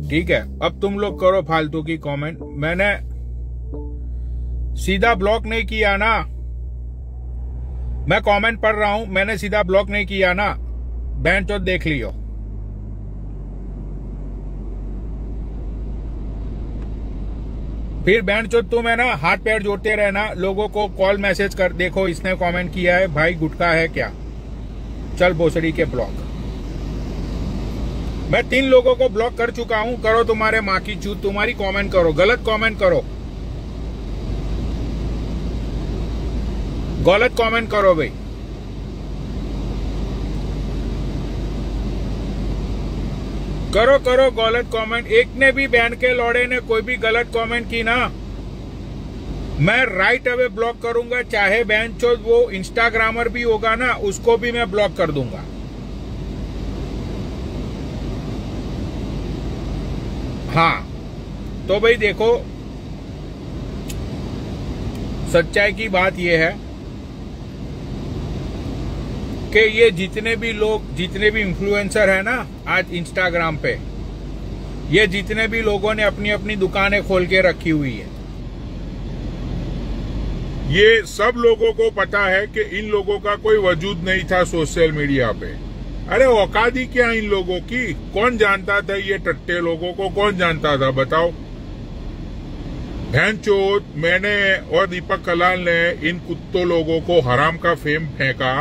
ठीक है, अब तुम लोग करो फालतू की कमेंट। मैंने सीधा ब्लॉक नहीं किया ना, मैं कमेंट पढ़ रहा हूं, मैंने सीधा ब्लॉक नहीं किया ना। बहनचोद देख लियो। फिर बहनचोद तुम है ना हाथ पैर जोड़ते रहना, लोगों को कॉल मैसेज कर, देखो इसने कमेंट किया है, भाई गुटका है क्या, चल भोसड़ी के ब्लॉक। मैं 3 लोगों को ब्लॉक कर चुका हूं। करो तुम्हारे माँ की चूत, तुम्हारी कमेंट करो, गलत कमेंट करो, गलत कमेंट करो भाई। करो करो गलत कमेंट। एक ने भी बैंड के लौड़े ने कोई भी गलत कमेंट की ना, मैं राइट अवे ब्लॉक करूंगा। चाहे बहनचोद वो इंस्टाग्रामर भी होगा ना, उसको भी मैं ब्लॉक कर दूंगा। हाँ तो भाई देखो, सच्चाई की बात यह है कि ये जितने भी लोग, जितने भी इन्फ्लुएंसर है ना आज इंस्टाग्राम पे, ये जितने भी लोगों ने अपनी अपनी दुकानें खोल के रखी हुई है, ये सब लोगों को पता है कि इन लोगों का कोई वजूद नहीं था सोशल मीडिया पे। अरे औकात ही क्या इन लोगों की, कौन जानता था ये टट्टे लोगों को, कौन जानता था बताओ। भैंचोद मैंने और दीपक कलाल ने इन कुत्तों लोगों को हराम का फेम फेंका,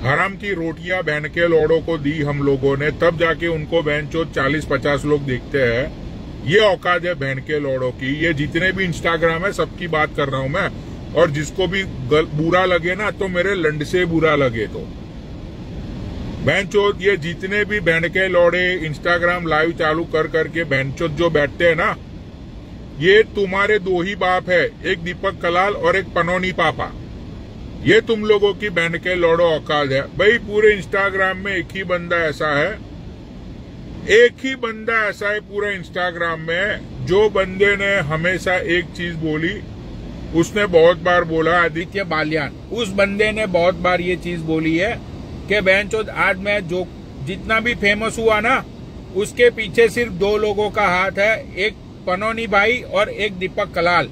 हराम की रोटियां बहन के लोड़ों को दी हम लोगों ने, तब जाके उनको भैंचोद 40-50 लोग देखते हैं। ये औकात है बहन के लोड़ों की। ये जितने भी इंस्टाग्राम है सबकी बात कर रहा हूं मैं, और जिसको भी बुरा लगे ना तो मेरे लंड से बुरा लगे तो बहनचोद, ये जितने भी बहन के लौड़े इंस्टाग्राम लाइव चालू कर करके बहनचोद जो बैठते हैं ना, ये तुम्हारे 2 ही बाप है, एक दीपक कलाल और एक पनौनी पापा। ये तुम लोगों की बहन के लौड़ो औकात है भाई। पूरे इंस्टाग्राम में एक ही बंदा ऐसा है, एक ही बंदा ऐसा है पूरे इंस्टाग्राम में, जो बंदे ने हमेशा एक चीज बोली, उसने बहुत बार बोला, आदित्य बालियान। उस बंदे ने बहुत बार ये चीज बोली है कि बहनचोद आज मैं जो जितना भी फेमस हुआ ना, उसके पीछे सिर्फ 2 लोगों का हाथ है, एक पनौनी भाई और एक दीपक कलाल।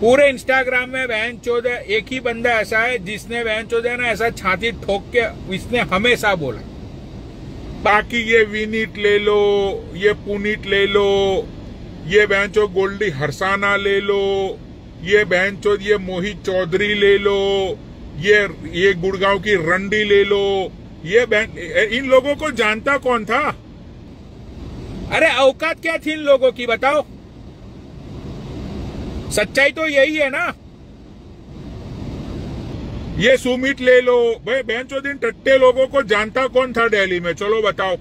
पूरे इंस्टाग्राम में बहनचोद एक ही बंदा ऐसा है जिसने बहनचोद है ना ऐसा छाती ठोक के इसने हमेशा बोला। बाकी ये विनीत ले लो, ये पुनीत ले लो, ये बहनचोद गोल्डी हरसाना ले लो, ये बहनचोद ये मोहित चौधरी ले लो, ये गुड़गांव की रंडी ले लो, ये इन लोगों को जानता कौन था? अरे औकात क्या थी इन लोगों की बताओ। सच्चाई तो यही है ना। ये सुमित ले लो भाई, बहनचोद इन टट्टे लोगों को जानता कौन था दिल्ली में, चलो बताओ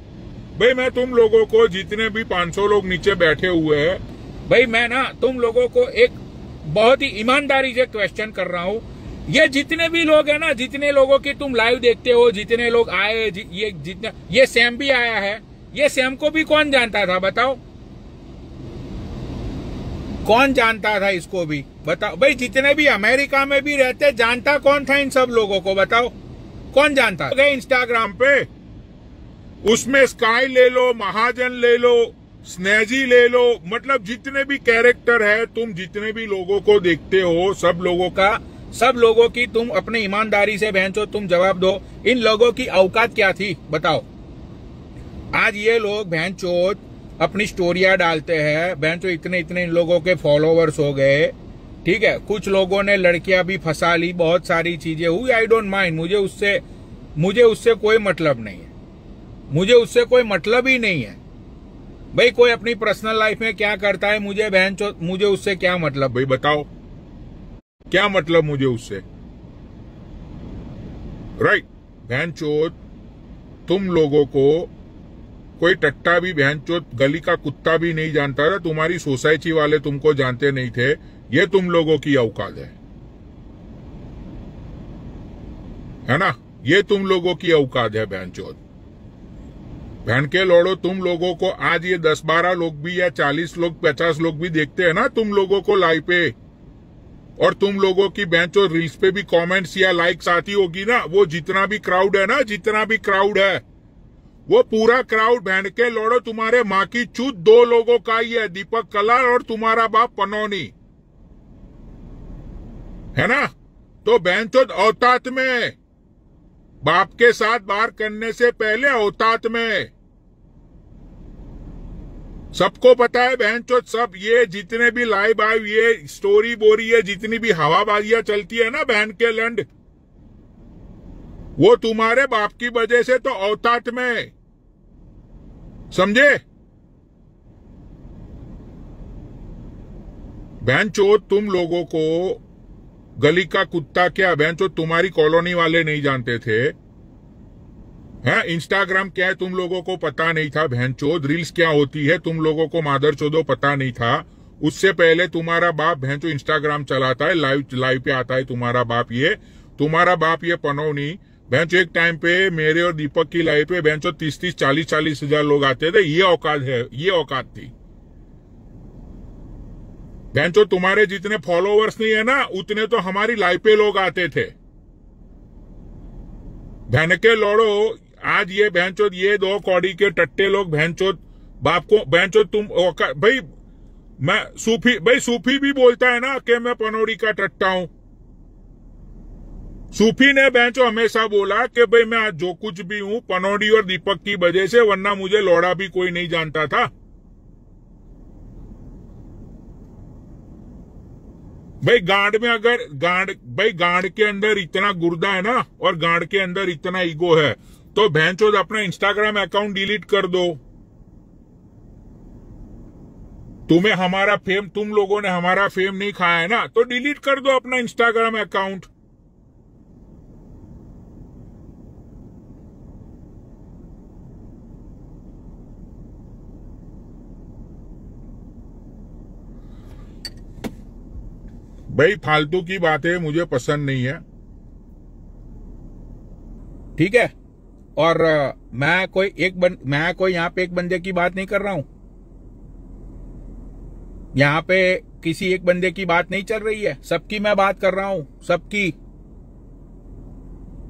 भाई। मैं तुम लोगों को जितने भी 500 लोग नीचे बैठे हुए हैं भाई, मैं ना तुम लोगों को एक बहुत ही ईमानदारी से क्वेश्चन कर रहा हूं। ये जितने भी लोग हैं ना, जितने लोगों की तुम लाइव देखते हो, जितने लोग आए, ये सैम भी आया है, ये सैम को भी कौन जानता था बताओ? कौन जानता था इसको भी बताओ भाई। जितने भी अमेरिका में भी रहते, जानता कौन था इन सब लोगों को बताओ? कौन जानता? गए इंस्टाग्राम पे, उसमें स्काई ले लो, महाजन ले लो, स्नेजी ले लो, मतलब जितने भी कैरेक्टर है, तुम जितने भी लोगों को देखते हो, सब लोगों की तुम अपनी ईमानदारी से बहनचो तुम जवाब दो। इन लोगों की औकात क्या थी बताओ? आज ये लोग बहनचोद अपनी स्टोरियां डालते हैं, बहनचोद इतने इतने इन लोगों के फॉलोवर्स हो गए, ठीक है। कुछ लोगों ने लड़कियां भी फंसा ली, बहुत सारी चीजें हुई, आई डोंट माइंड, मुझे उससे कोई मतलब नहीं है, मुझे उससे कोई मतलब ही नहीं है भाई। कोई अपनी पर्सनल लाइफ में क्या करता है, मुझे बहनचोद, मुझे उससे क्या मतलब भाई बताओ? क्या मतलब मुझे उससे? राइट बहनचोद, तुम लोगों को कोई टट्टा भी बहनचोद गली का कुत्ता भी नहीं जानता था, तुम्हारी सोसाइटी वाले तुमको जानते नहीं थे। ये तुम लोगों की औकात है ना? ये तुम लोगों की औकात है बहनचोद। बहन के लोड़ो, तुम लोगों को आज ये 10-12 लोग भी या 40 लोग 50 लोग भी देखते हैं ना तुम लोगों को लाइव पे, और तुम लोगों की बहनचोद रील्स पे भी कमेंट्स या लाइक्स आती होगी ना, वो जितना भी क्राउड है ना, जितना भी क्राउड है, वो पूरा क्राउड बहन के लौड़ो तुम्हारे माँ की चूत 2 लोगों का ही है, दीपक कलाल और तुम्हारा बाप पनौनी, है ना। तो बहनचोद औतात में, बाप के साथ बार करने से पहले औतात में। सबको पता है बहनचोद, सब ये जितने भी लाइव आइव ये स्टोरी बोरी है, जितनी भी हवाबाजियां चलती है ना बहन के लंड, वो तुम्हारे बाप की वजह से। तो औतात में, समझे। बहनचोद तुम लोगों को गली का कुत्ता क्या, बहनचोद तुम्हारी कॉलोनी वाले नहीं जानते थे, हैं। इंस्टाग्राम क्या है तुम लोगों को पता नहीं था, बहनचोद रील्स क्या होती है तुम लोगों को मादरचोदो पता नहीं था। उससे पहले तुम्हारा बाप बहनचोद इंस्टाग्राम चलाता है, लाइव पे आता है तुम्हारा बाप ये पनौनी बहनचोद। एक टाइम पे मेरे और दीपक की लाइव पे बहनचोद 30-30, 40-40 हजार लोग आते थे। ये औकात थी बहनचोद। तुम्हारे जितने फॉलोवर्स नहीं है ना, उतने तो हमारी लाइव पे लोग आते थे। बहन के लौड़ो, आज ये बहनचोद ये 2 कौड़ी के टट्टे लोग बहनचोद बाप को, बहनचोद तुम भाई, मैं सूफी भी बोलता है ना कि मैं पनौड़ी का टट्टा हूं। सूफी ने बहनचोद हमेशा बोला कि भाई मैं आज जो कुछ भी हूं पनौड़ी और दीपक की वजह से, वरना मुझे लौड़ा भी कोई नहीं जानता था। भाई गांड में अगर गांड के अंदर इतना गुर्दा है ना, और गांड के अंदर इतना ईगो है, तो बहनचोद अपना इंस्टाग्राम अकाउंट डिलीट कर दो। तुम लोगों ने हमारा फेम नहीं खाया है ना, तो डिलीट कर दो अपना इंस्टाग्राम अकाउंट। भाई फालतू की बातें मुझे पसंद नहीं है, ठीक है। और मैं कोई यहाँ पे एक बंदे की बात नहीं कर रहा हूं, यहाँ पे किसी एक बंदे की बात नहीं चल रही है, सबकी मैं बात कर रहा हूं, सबकी।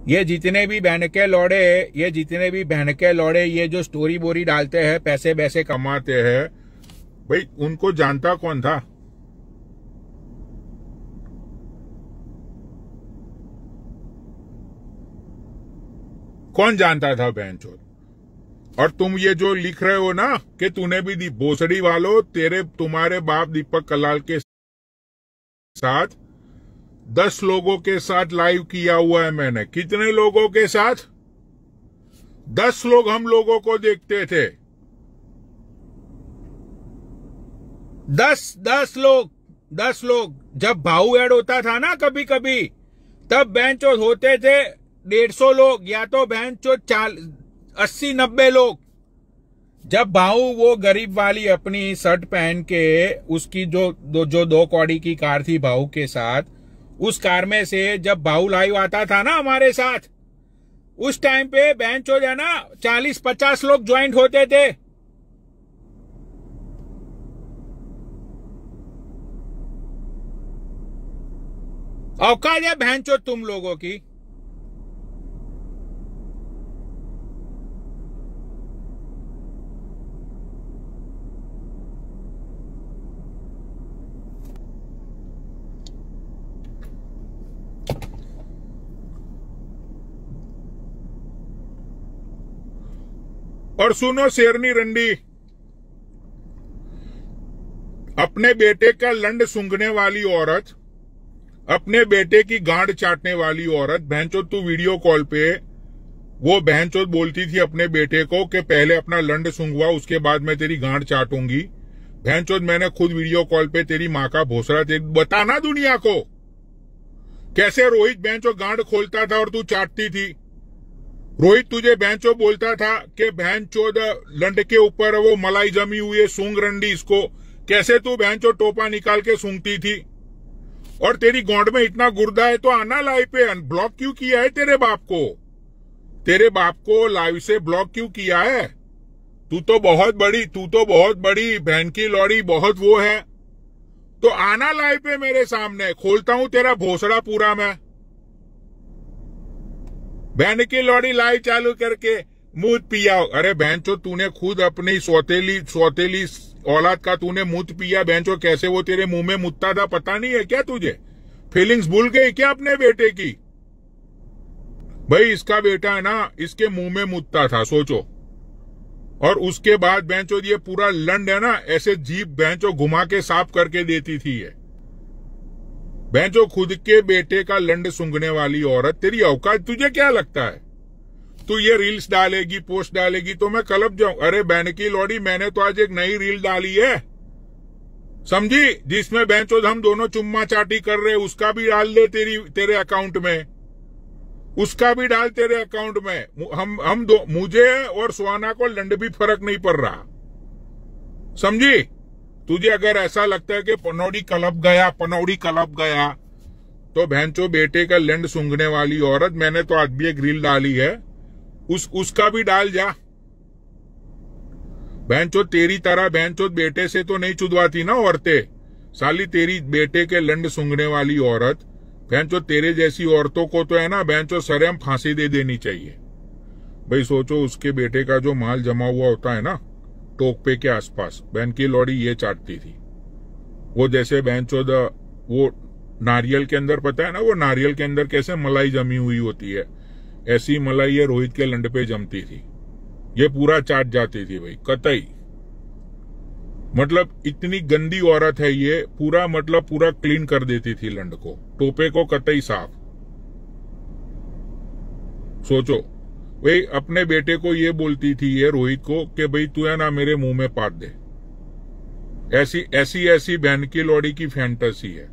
ये जितने भी बहन के लौड़े ये जो स्टोरी बोरी डालते हैं, पैसे वैसे कमाते हैं, भाई उनको जानता कौन था? कौन जानता था बहनचोद? और तुम ये जो लिख रहे हो ना कि तूने भी दी भोसड़ी वालों, तुम्हारे बाप दीपक कलाल के साथ 10 लोगों के साथ लाइव किया हुआ है मैंने। कितने लोगों के साथ? 10 लोग हम लोगों को देखते थे। 10 लोग। जब भाऊ ऐड होता था ना कभी कभी, तब बेंचों होते थे 150 लोग, या तो बेंचों 80-90 लोग। जब भाऊ वो गरीब वाली अपनी शर्ट पहन के, उसकी जो 2 कौड़ी की कार थी भाऊ के साथ, उस कार में से जब भाऊ लाइव आता था ना हमारे साथ, उस टाइम पे बेंचों है ना 40-50 लोग ज्वाइंट होते थे। औकात है बहनचोद तुम लोगों की। और सुनो शेरनी रंडी, अपने बेटे का लंड सूंघने वाली औरत, अपने बेटे की गांड चाटने वाली औरत, बहनचोद तू वीडियो कॉल पे वो बहनचोद बोलती थी अपने बेटे को कि पहले अपना लंड सूंघवा, उसके बाद मैं तेरी गांड चाटूंगी। बहनचोद मैंने खुद वीडियो कॉल पे तेरी माँ का भोसड़ा बताना दुनिया को, कैसे रोहित बहनचोद गांड खोलता था और तू चाटती थी। रोहित तुझे बहनचो बोलता था कि बहनचोद लंड के ऊपर वो मलाई जमी हुई है, सूंघ रंडी इसको, कैसे तू बहनचो टोपा निकाल के सूंघती थी। और तेरी गौंड में इतना गुर्दा है तो आना लाइव पे। ब्लॉक क्यों किया है तेरे बाप को लाइव से ब्लॉक क्यों किया है? तू तो बहुत बड़ी बहन की लौड़ी, बहुत वो है। तो आना लाइव पे मेरे सामने, खोलता हूं तेरा भोसड़ा पूरा मैं। बहन की लौड़ी लाइव चालू करके मूत पिया। अरे बहनचोद तूने खुद अपनी सौतेली औलाद का तूने मूत पिया। बहनचोद कैसे वो तेरे मुंह में मुतता था पता नहीं है क्या तुझे? फीलिंग्स भूल गई क्या अपने बेटे की? भाई इसका बेटा है ना, इसके मुंह में मुतता था, सोचो। और उसके बाद बहनचोद ये पूरा लंड है ना, ऐसे जीप बहनचोद घुमा के साफ करके देती थी ये। बहनचोद खुद के बेटे का लंड सूंघने वाली औरत, तेरी औकात तुझे क्या लगता है? तू ये रील्स डालेगी, पोस्ट डालेगी तो मैं कलप जाऊं? अरे बहन की लौड़ी, मैंने तो आज एक नई रील डाली है, समझी, जिसमें बहनचोद हम दोनों चुम्मा चाटी कर रहे, उसका भी डाल दे तेरे अकाउंट में, उसका भी डाल तेरे अकाउंट में। हम दो, मुझे और सुहाना को लंड भी फर्क नहीं पड़ रहा, समझी। तुझे अगर ऐसा लगता है कि पनौड़ी कलप गया तो बहनचोद बेटे का लंड सूंघने वाली औरत, मैंने तो आज भी एक रील डाली है, उसका भी डाल जा। बहनचोद तेरी तरह बहनचोद बेटे से तो नहीं चुदवाती ना औरतें, साली तेरी बेटे के लंड सूंघने वाली औरत। बहनचोद तेरे जैसी औरतों को तो है ना बहनचोद सरेआम फांसी दे देनी चाहिए। भाई सोचो, उसके बेटे का जो माल जमा हुआ होता है ना टोक पे के आसपास, बहन की लौड़ी ये चाटती थी। वो जैसे बहनचोद वो नारियल के अंदर, पता है ना वो नारियल के अंदर कैसे मलाई जमी हुई होती है, ऐसी मलाई ये रोहित के लंड पे जमती थी, ये पूरा चाट जाती थी भाई, कतई। मतलब इतनी गंदी औरत है ये, पूरा क्लीन कर देती थी लंड को, टोपे को कतई साफ। सोचो, भाई अपने बेटे को ये बोलती थी ये रोहित को कि भाई तू है ना मेरे मुंह में पाट दे। ऐसी बहन की लौड़ी की फैंटेसी है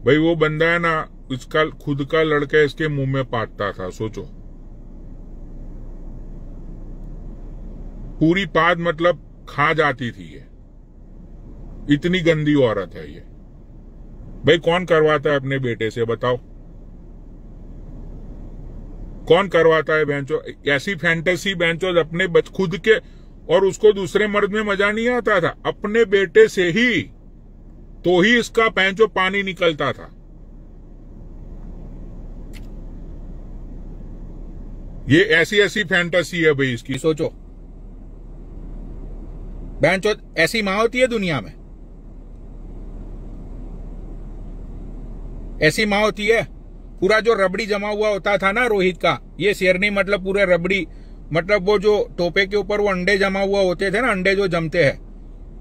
भाई। वो बंदा है ना, इसका खुद का लड़का इसके मुंह में पाटता था, सोचो। पूरी पाद मतलब खा जाती थी ये, इतनी गंदी औरत है ये। भाई कौन करवाता है अपने बेटे से, बताओ कौन करवाता है? बेंचो ऐसी फैंटेसी बेंचो अपने खुद के, और उसको दूसरे मर्द में मजा नहीं आता था, अपने बेटे से ही तो ही इसका बेंचो पानी निकलता था। ये ऐसी फैंटेसी है भाई इसकी, सोचो। बेंचो ऐसी मां होती है दुनिया में, ऐसी मां होती है। पूरा जो रबड़ी जमा हुआ होता था ना रोहित का, ये शेरनी मतलब पूरे रबड़ी, मतलब वो जो टोपे के ऊपर वो अंडे जमा हुआ होते थे ना, अंडे जो जमते हैं,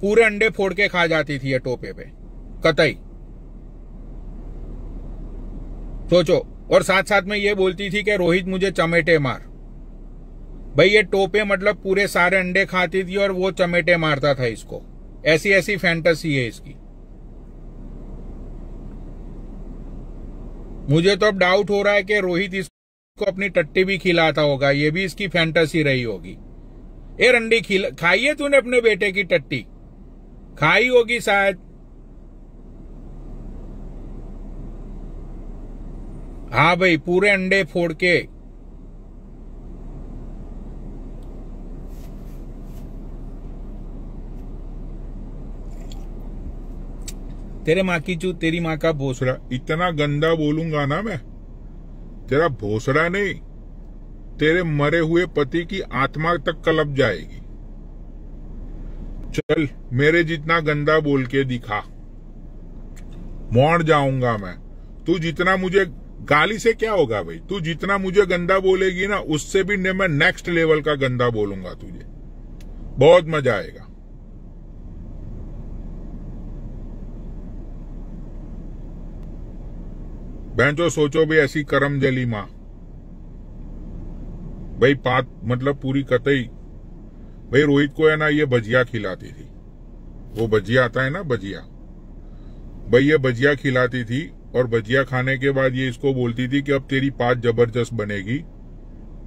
पूरे अंडे फोड़ के खा जाती थी ये टोपे पे, कतई। सोचो, और साथ साथ में ये बोलती थी कि रोहित मुझे चमेटे मार। भाई ये टोपे मतलब पूरे सारे अंडे खाती थी और वो चमेटे मारता था इसको। ऐसी फैंटेसी है इसकी। मुझे तो अब डाउट हो रहा है कि रोहित इसको अपनी टट्टी भी खिलाता होगा, ये भी इसकी फैंटेसी रही होगी। ए रंडी खाई है तूने अपने बेटे की टट्टी? खाई होगी शायद। हाँ भाई, पूरे अंडे फोड़ के। तेरे माँ की चूत, तेरी माँ का भोसड़ा। इतना गंदा बोलूंगा ना मैं, तेरा भोसड़ा नहीं, तेरे मरे हुए पति की आत्मा तक कलप जाएगी। चल मेरे जितना गंदा बोल के दिखा, मोड़ जाऊंगा मैं। तू जितना मुझे गाली से क्या होगा भाई, तू जितना मुझे गंदा बोलेगी ना, उससे भी मैं नेक्स्ट लेवल का गंदा बोलूंगा तुझे, बहुत मजा आएगा। बहनचो सोचो भी, ऐसी करम जली मां भाई, पात मतलब पूरी कतई। भाई रोहित को है ना ये भजिया खिलाती थी, वो भजिया आता है ना भजिया, भाई ये भजिया खिलाती थी। और भजिया खाने के बाद ये इसको बोलती थी कि अब तेरी पात जबरदस्त बनेगी,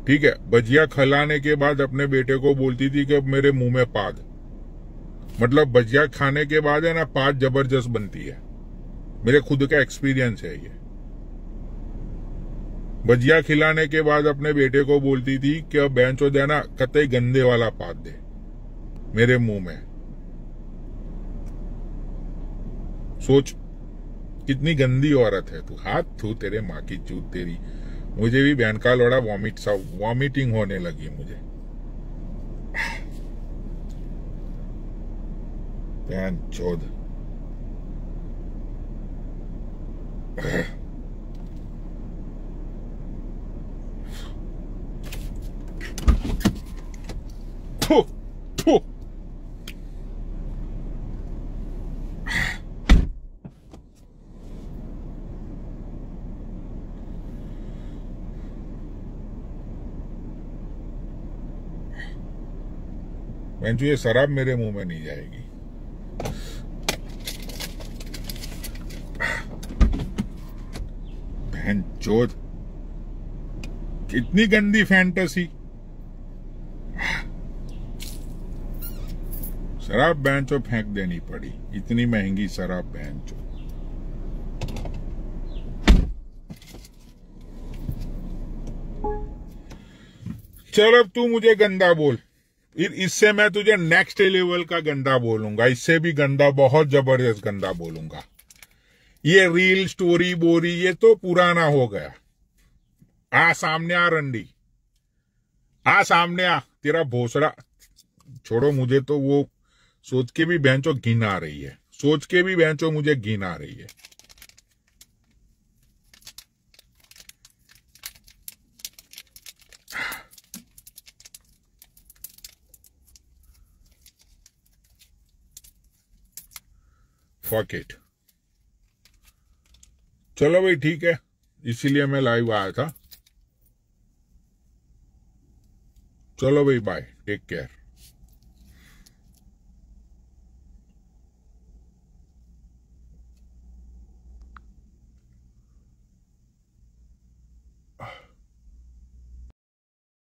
ठीक है। भजिया खिलाने के बाद अपने बेटे को बोलती थी कि अब मेरे मुंह में पाद, मतलब भजिया खाने के बाद है ना पात जबरदस्त बनती है। मेरे खुद का एक्सपीरियंस है ये। भजिया खिलाने के बाद अपने बेटे को बोलती थी कि अब बेंचो देना कतई गंदे वाला पात दे मेरे मुंह में। सोच कितनी गंदी औरत है तू। हाथ थू तेरे माँ की चूत तेरी। मुझे भी बहन का लोड़ा वॉमिटिंग होने लगी मुझे। बहन चोद। थू, थू। बेंचो ये शराब मेरे मुंह में नहीं जाएगी। बहन चोद, कितनी गंदी फैंटेसी। शराब बेंचो फेंक देनी पड़ी, इतनी महंगी शराब बेंचो। चल अब तू मुझे गंदा बोल, इससे मैं तुझे नेक्स्ट लेवल का गंदा बोलूंगा, इससे भी गंदा, बहुत जबरदस्त गंदा बोलूंगा। ये रील स्टोरी बोरी ये तो पुराना हो गया। आ सामने आ रंडी, आ सामने आ, तेरा भोसड़ा छोड़ो। मुझे तो वो सोच के भी बेंचो घिन आ रही है, सोच के भी बेंचो मुझे घिन आ रही है। Fuck it. चलो भाई ठीक है, इसीलिए मैं लाइव आया था। चलो भाई बाय, टेक केयर।